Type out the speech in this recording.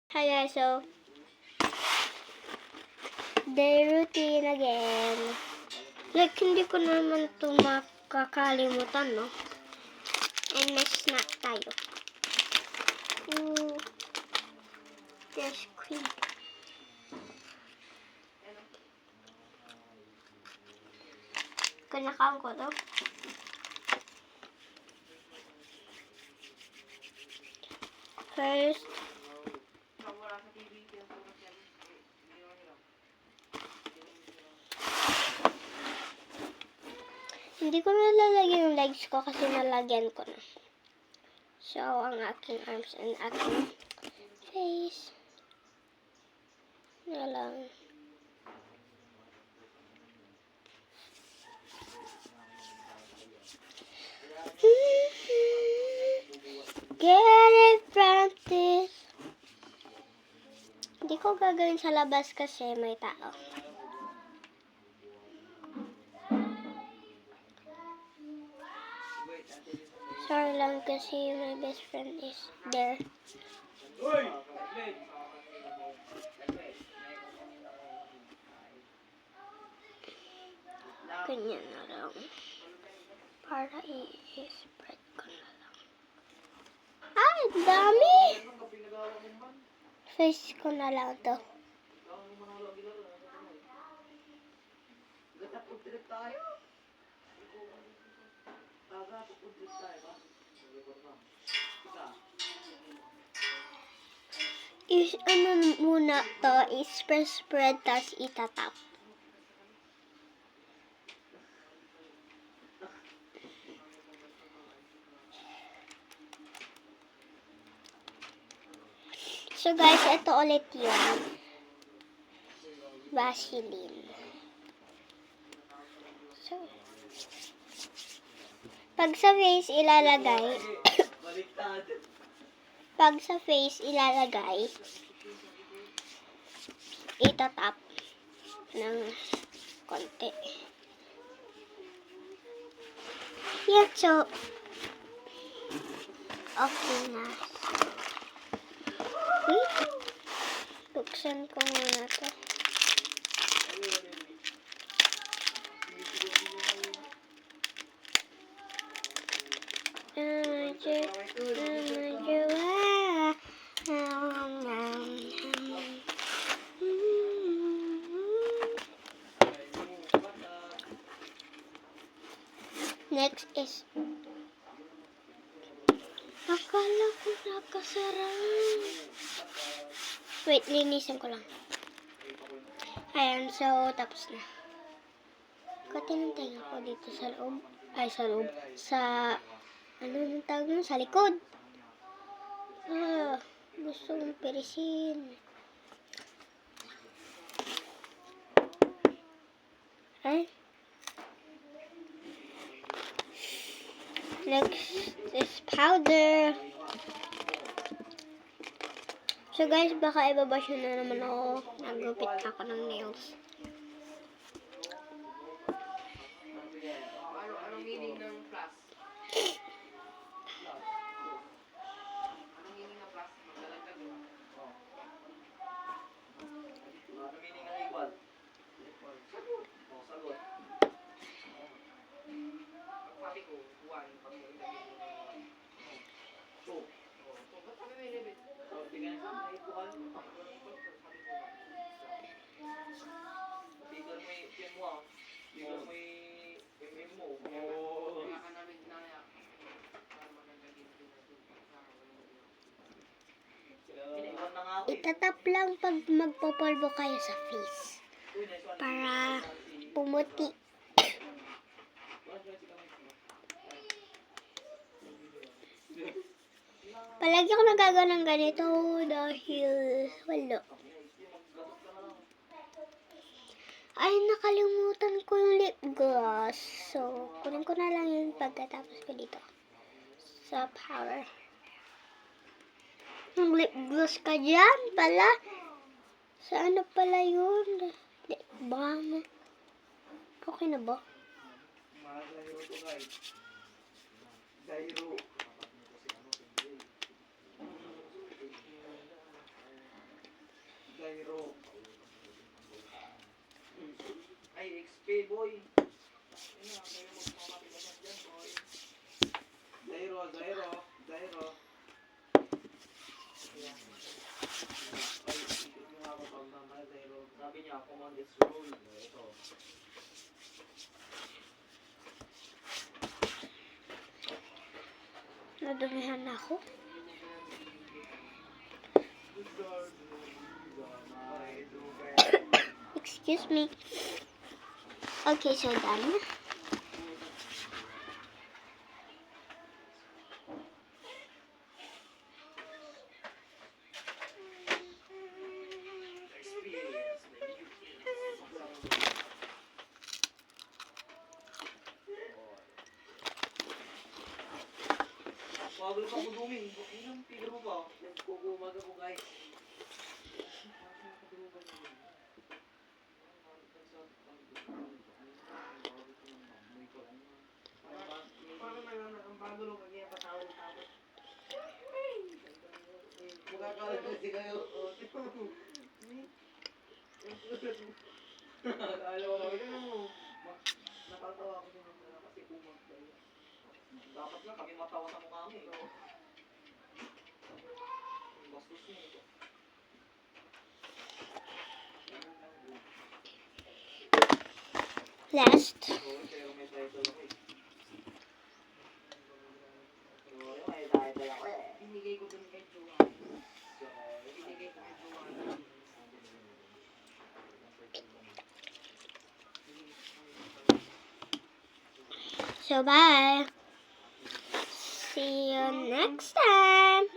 Hi guys, so day routine again. Like, hindi ko naman ito makakalimutan, no? And may snack tayo. There's cream. Kinakaon ko to. First, hindi ko nalalagyan yung legs ko kasi nalagyan ko na. So, ang aking arms and aking face. Na lang. Get it, Francis. Hindi ko gagawin sa labas kasi may tao. Sorry lang kasi my best friend is there. Ganyan na lang. Para i-spread ko na lang. Ay, dami! Face ko na lang to. Ano muna to, i-spread, tas itatap. So guys, ito ulit yun. Vaseline. So, pag sa face ilalagay, itatap ng konti. Yan, so, okay na. Wait, buksan ko muna to. Next is, akala ko nakasara. Wait, linisin ko lang. Ayan, so, tapos na. Kati ng tenga ko dito sa loob. Ay, sa loob. Sa, ano nang tawag nun? Sa likod. Gusto kong perisin. Ay. Next is powder. So guys, baka ibabash na naman ako. Naggupit na ako ng nails. Anong meaning ng plus? Anong meaning ng plus? Magdalagdag mo. Anong meaning ng equal? Sagot. Sagot. Sabi ko, 1. Pag ilagay mo ng 2. Ba't kami may limit? Tingnan sa may equal. Figure mo yung pin mo. Figure mo yung pin mo. Kaya ka namin dinaya. Para maganda dito. Itatap lang pag magpopolvo kayo sa face. Para pumuti. Palagi ako nagagawa ng ganito dahil wala. Ay, nakalimutan ko yung lip gloss. So, kunin ko na lang yun pagkatapos ko dito. Sa powder. Yung lip gloss ka dyan pala. Sa ano pala yun? Lip balm. Okay na ba? Zyro. Ay, XP, boy. Ayun na, kayo magpapatigasan dyan, boy. Zyro, Zyro, Zyro. Ayan. Ay, ikot mo nga ako pag mamaya, Zyro. Sabi niya, command is rule. Ito. Nadumihan na ako. Excuse me. Okay, so done. Bago pa ko duming. Ilang figure mo ba? Nagkukumaga ko, guys. Paano na yun? Ang bago lang kanya patawag-tawag. Magkakalat kasi kayo. Alam mo lang mo. Natatawa ako din na kasi kumag kayo. Dapat lang kami matawa sa mukha mo eh. Bastos mo ito. Last. Pero may title ako eh. May title ako eh. Binigay ko dun kay Joanne. Binigay ko kay Joanne. So, bye. See you next time.